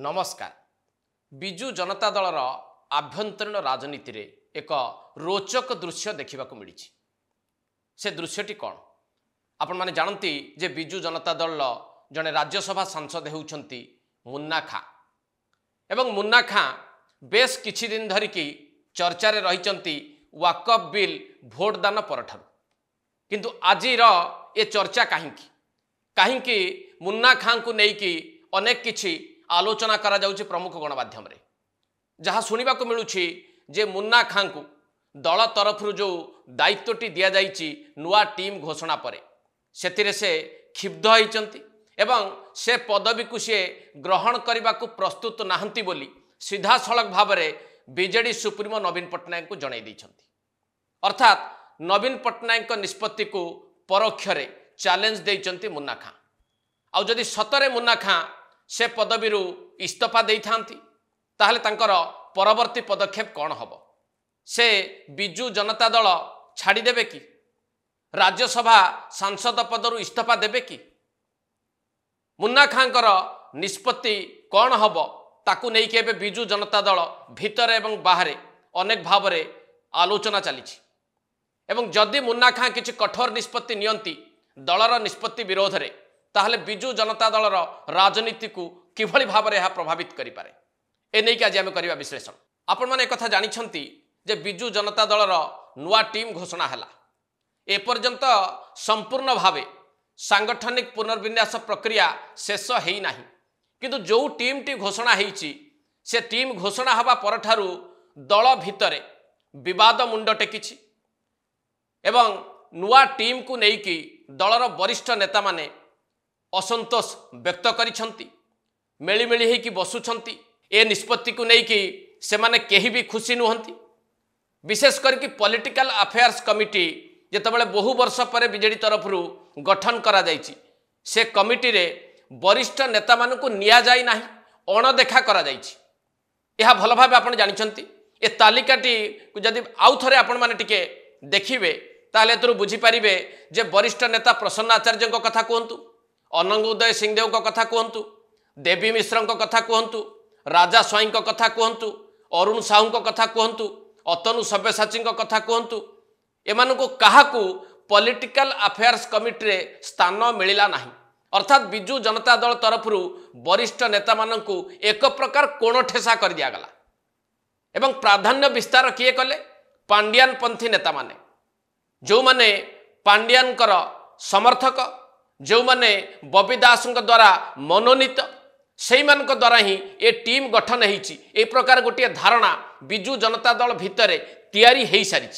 नमस्कार। बिजु जनता दलर आभ्यंतरीण राजनीति रे एक रोचक दृश्य देखा मिली। से दृश्यटी कौन आपण माने जानती जे बिजु जनता दल जड़े राज्यसभा सांसद होउछंती मुन्ना खां एवं मुन्ना खां बेस किछि दिन धरिकी चर्चा रे रहिचंती वाकफ बिल भोट दान परठारु। किंतु आजिर ए चर्चा कहीं मुन्ना खां को नेकी अनेक किछि आलोचना करा जाउछि प्रमुख गणमाध्यम रे। जहाँ शुणा मिलूँ जे मुन्ना खां को दल तरफ जो दायित्वटी दि जाइछि नुआ टीम घोषणा पर से क्षिब्ध होइचंती एवं से पदवी को सी ग्रहण करने को प्रस्तुत नाहंती बोली सीधा सड़क भाव में बीजेडी सुप्रीमो नवीन पट्टनायक को जणाई दैछंती। अर्थात नवीन पट्टनायक निष्पत्ति को परोक्ष रे चैलेंज देइचंती मुन्ना खां। आउ जदि सतरे मुन्ना खां से पदवी इस्तीफा देइथांती ताहले तांकर परवर्ती पदक्षेप कौन हबो? से बिजु जनता दल छाड़ीदेवे कि राज्यसभा सांसद पदरु इस्तीफा देवे कि मुन्ना खांकर निष्पत्ति कौन हबो ताकू नहीं के बिजु जनता दल भितर एवं बाहर अनेक भाव में आलोचना चली। एवं जदि मुन्ना खां किछि कठोर निष्पत्ति नियंती दलर निष्पत्ति विरोध रे ताहले बिजु जनता दलर राजनीति को किभली भाव में प्रभावित करि पारे ए नै कि आज आमे करिवा विश्लेषण। आपण माने कथा जानिछंती जे बिजु जनता दलर नुआ टीम घोषणा हला ए पर्यंत संपूर्ण भावे सांगठनिक पुनर्विन्यास प्रक्रिया शेष हेई नाही। किंतु जो टीम टी घोषणा हेइची से टीम घोषणा हवा परठारु दल भितरे विवाद मुंड टेकिछि एवं नुआ टीम को नेकी दलर वरिष्ठ नेता माने असंतोष व्यक्त करिछंती मेलिमेली हेकी बसुछंती। ए निष्पत्ति को नेकी से माने केही भी खुशी नुहंती। विशेष करके पॉलिटिकल अफेयर्स कमिटी जेतेबेले बहु वर्ष पर बीजेडी तरफ गठन करा जाइछि से कमिटी रे वरिष्ठ नेता मानू को निया जाई नाही अणदेखा करा जाइछि। यह भल भाव आपण जानिछंती। ए तालिकाटी जदि आउ थरे आपण माने टिके देखिबे ताले एतरु बुझी परिबे जे वरिष्ठ नेता प्रसन्न आचार्य को कथा कहंतु, अनंग उदय सिंहदेव को कथा कहंतु, देवी मिश्र को कथा कहंतु, राजा स्वाई को कथा कहंतु, अरुण साहू को कथा कहंतु, अतनु सब्यसाची को कथा कहंतु, एमानको काहाकू पॉलिटिकल अफेयर्स कमिटी रे स्थान मिलिला नाही। अर्थात बिजु जनता दल तरफ वरिष्ठ नेता माननकू एक प्रकार कोण ठेसा कर दिया गला एवं प्राधान्य विस्तार किए कले पांड्यान पंथी नेता माने जो माने पांड्यान समर्थक जो माने बबी दास द्वारा मनोनीत से द्वारा ही ए टीम गठन होइछि। ए प्रकार गोटे धारणा बिजु जनता दल भितर तैयारी हो सारी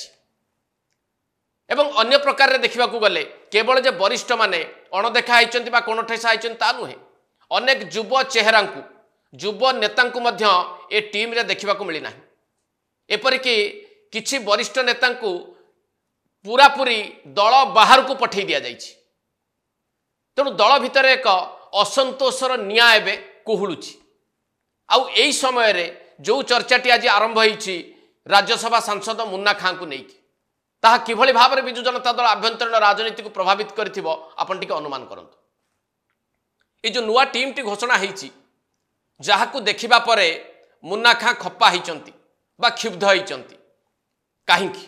एवं अन्य प्रकार रे देखा गले केवल जे वरिष्ठ माने अणदेखा होइचंती बा कोण ठेसा होइचंती ता नुहे अनेक युव चेहरा को युव नेता को मध्य ए टीम रे देखा मिली ना। एपरिकी किछि वरिष्ठ नेता को पूरा पूरी दल बाहर को पठे दिया जाइछि। तेणु दल भितर एक असंतोषर निया एबे कुहुलुछि। आउ एई समय रे जो चर्चाटी आज आरंभ होइछि राज्यसभा सांसद मुन्ना खां को नेकी ताहा किभली भाव में बिजु जनता दल आभ्यंतरीण राजनीति को प्रभावित करिथिबो आपण टिके अनुमान करंतु। ए जो नुआ टीम टी घोषणा होइछि जाहाकू देखिबा परे मुन्ना खां खप्पा होइचंती बा क्षुब्ध होइचंती काहींकी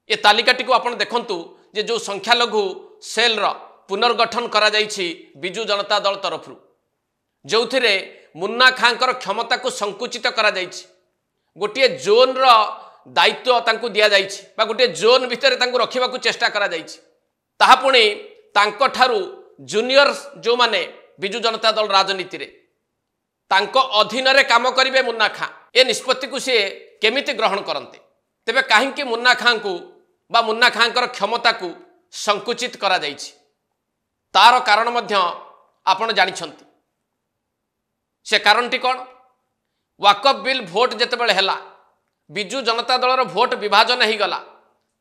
ए तालिकाटी को आपण देखंतु जे जो संख्यालघु सेल रो पुनर्गठन करा जाइछि बिजु जनता दल तरफ जो थिरे मुन्ना खांकर क्षमता को संकुचित करा जाइछि गोटे जोन रो दायित्व तांको दिया जाइछि बा गोटे जोन भितर तांको रखिबा को चेष्टा करा जाइछि ताहा पुणी तांको ठारू जूनियर जो माने बिजु जनता दल राजनीति रे तांको अधीन रे काम करिवे मुन्ना खां ए निष्पत्ति को से केमिति ग्रहण करंते तेबे काहींकि मुन्ना खां को बा मुन्ना खांकर क्षमता को संकुचित करा जाइछि तार कारण मध्य आपण जानिछंती। से कारणटी कौन? वाकफ बिल भोट जेतेबेले हैला बिजु जनता दलर भोट विभाजन हो गला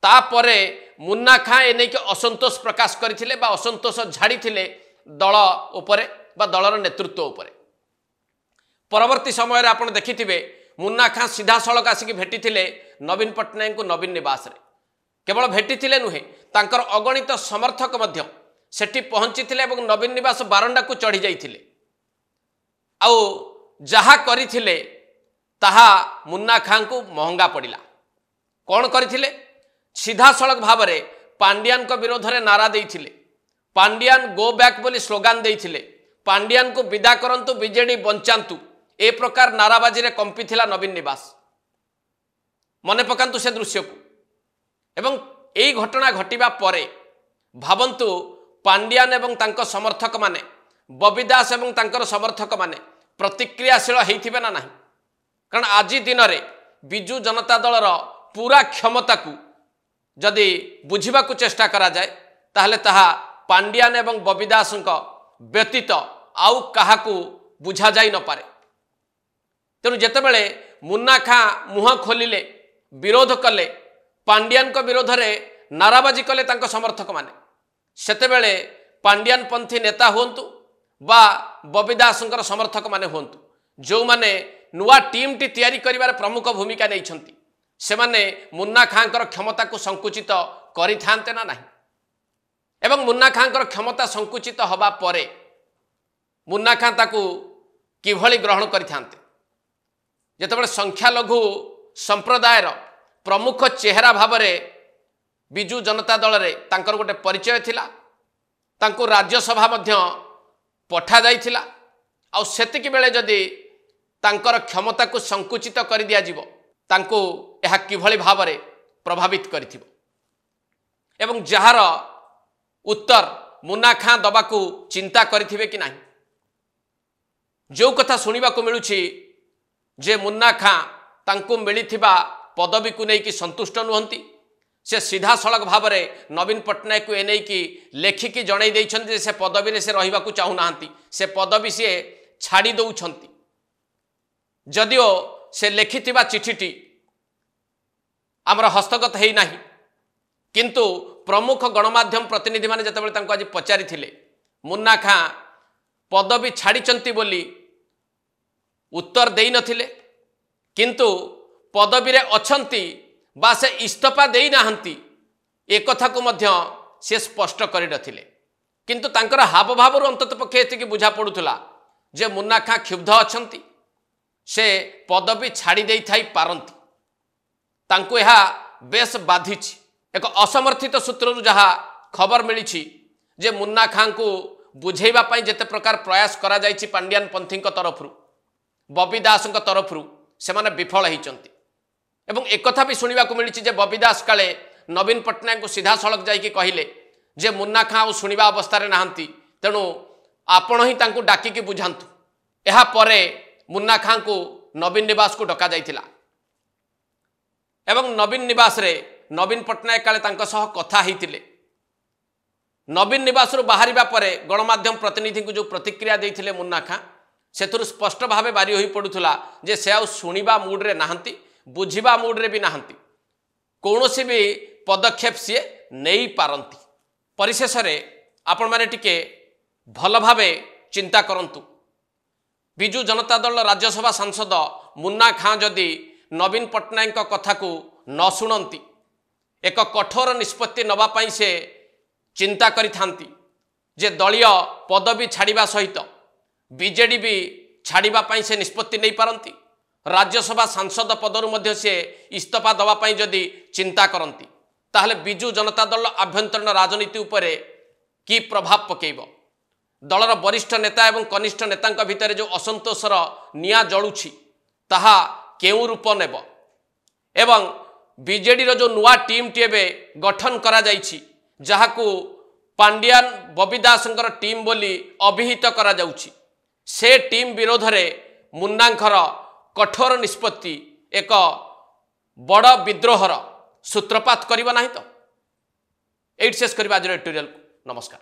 तापरे मुन्ना खां एने के असंतोष प्रकाश करथिले बा असंतोष झाड़ीथिले दल उपरे बा दलर नेतृत्व उपरे। परवर्ती समय रे आपण देखिथिबे मुन्ना खां सीधा सड़क आसिक भेटिथिले नवीन पट्टनायक को नवीन निवास रे। केवल भेटिथिले नुहे तांकर अगणित समर्थक मध्य सेठी पहुंची थिले एवं नवीन निवास बारंडा को चढ़ी जाइथिले। आउ जहा करिथिले ताहा मुन्ना खां को महंगा पड़िला। कौन करथिले? सीधा सड़क भाव में पांड्यान को विरोध में नारा देइथिले, पांड्यान गो बैक बोली स्लोगान देइथिले, पांड्यान को विदा करंतु बीजेडी बंचांतु ए प्रकार नाराबाजी रे कंपी थिला नवीन निवास। मने पकांतु से दृश्य को। एवं एई घटना घटिबा परे भावंतु पांड्यान एवं तांको समर्थक माने बबी दास एवं तांकर समर्थक माने प्रतिक्रियाशील हेइथिबे ना नाही। कारण आज दिन में बिजु जनता दलर पूरा क्षमता को जदि बुझा चेष्टा करा जाए ताहले ताहा पांड्यान एवं बबी दास व्यतीत आउ काहाकू बुझा जाई न पारे। तेणु जेतेबेले मुन्ना खां मुह खोलिले विरोध कले पांड्यान को विरोध में नाराबाजी कले तांको समर्थक माने सेतेबेले पांड्यान पंथी नेता हुंतु बा बबी दासंकर समर्थक माने हुंतु जो माने नुआ टीम टी तैयारी करिवार प्रमुख भूमिका नहीं से माने मुन्ना खांकर क्षमता को संकुचित करि थांते ना नहीं। एवं मुन्ना खांकर क्षमता संकुचित हवा परे मुन्ना खां ताकू किभली ग्रहण करि थांते जेतेबेले संख्यालघु संप्रदायर प्रमुख चेहरा भाव में बिजु जनता दल रे तांकर गोटे परिचय थिला, तांको राज्यसभा मध्य पठा जाइथिला। आ सेतिक बेले जदि तांकर क्षमता को संकुचित कर दिया जिवो तांको एहा किभली भाव में प्रभावित करिथिबो। एवं जहार उत्तर मुन्ना खां दबाकू चिंता करिथिबे कि नहीं। जो कथा सुनिबा को मिलुछि जे मुन्ना खां तांको मिलिथिबा पदवी को लेकिन संतुष्ट नुहंती, से सीधा सड़क भाव में नवीन पट्टनायक को एने की लेखिकी जणै दैछन्ति से पदवी से रहिबा को चाहू नाहंती, से पदवी से छाड़ी दउछन्ति। जदिओ से लेखिथिबा चिठीटी आमर हस्तगत है नाही, किंतु प्रमुख गणमाध्यम प्रतिनिधि माने जतबेले तांको आज पचारि थिले मुन्ना खां पदवी छाड़िचन्ति बोली उत्तर देई नथिले, किंतु पदवी रे अछंती बा से इस्तफा देई नाहंती एक कथा को मध्य से स्पष्ट करि नथिले। किंतु तांकर हाव भाव अंतत पक्षे एतिकी बुझा पड़ुथला जे मुन्ना खां क्षुब्ध अछंती, से पदवी छाड़ी देई थाई पारंती। तांको यह बेस बाधिछि। एक असमर्थित सूत्रु जहा खबर मिली जे मुन्ना खां को बुझेबा पई जेते प्रकार प्रयास करा जाइछि पांड्यान पंथी तरफ बबी दास तरफ से माने विफल होइचंती। एवं एक कथा भी सुनिबा को मिली जे बबी दास काले नवीन पट्टनायक को सीधा सड़क जाइए कहले जे मुन्ना खां आ सुनिबा अवस्था नाहंती, तेणु आपण ही तांको डाकिकी बुझांतु। एहा परे मुन्ना खां को नवीन निवास को डका जाइथिला एवं नवीन निवास रे नवीन पट्टनायक काले तांको सह कथा हेतिले। नवीन निवास रु बाहरिबा परे गणमाध्यम प्रतिनिधि को जो प्रतिक्रिया देइथिले मुन्ना खां सेथुरु स्पष्ट भावे बारी होई पडुथला जे से आ सुनिबा मूड रे नाहंती, बुझिबा मूड रे भी नाहंती, कौनसी भी पदक्षेप सी नहीं पारंती। परिशेष रे आपण माने टिके भल भावे चिंता करंतु। बिजु जनता दल राज्यसभा सांसद मुन्ना खां जदि नवीन पट्टनायक कथा को न शुणती एक कठोर निष्पत्ति नवा पाई से चिंता करि थांती जे दलीय पदवी छाड़िबा सहित बीजेडी भी छाड़िबा पाई से निष्पत्ति नहीं पारंती, राज्यसभा सांसद पदरु मध्य से इस्तफा दवा पाई जदि चिंता करंती ताहले बिजु जनता दल आभ्यंतरीण राजनीति उपरे की प्रभाव पकेइबो। दलर वरिष्ठ नेता एवं कनिष्ठ नेतांक भितर जो असंतोषर निया जलुछि ताहा केउ रूप नेब एवं बीजेडी रो जो नुआ टीम टी एबे गठन करा जाइछि जहाकू पांड्यान बबी दासंकर टीम बोली अभिहित करा जाउछि, से टीम विरोध रे मुन्नांकर कठोर निष्पत्ति एक बड़ विद्रोहर सूत्रपात करिबा नाही तो। एट शेष करिबा आज एडिटोरियल। नमस्कार।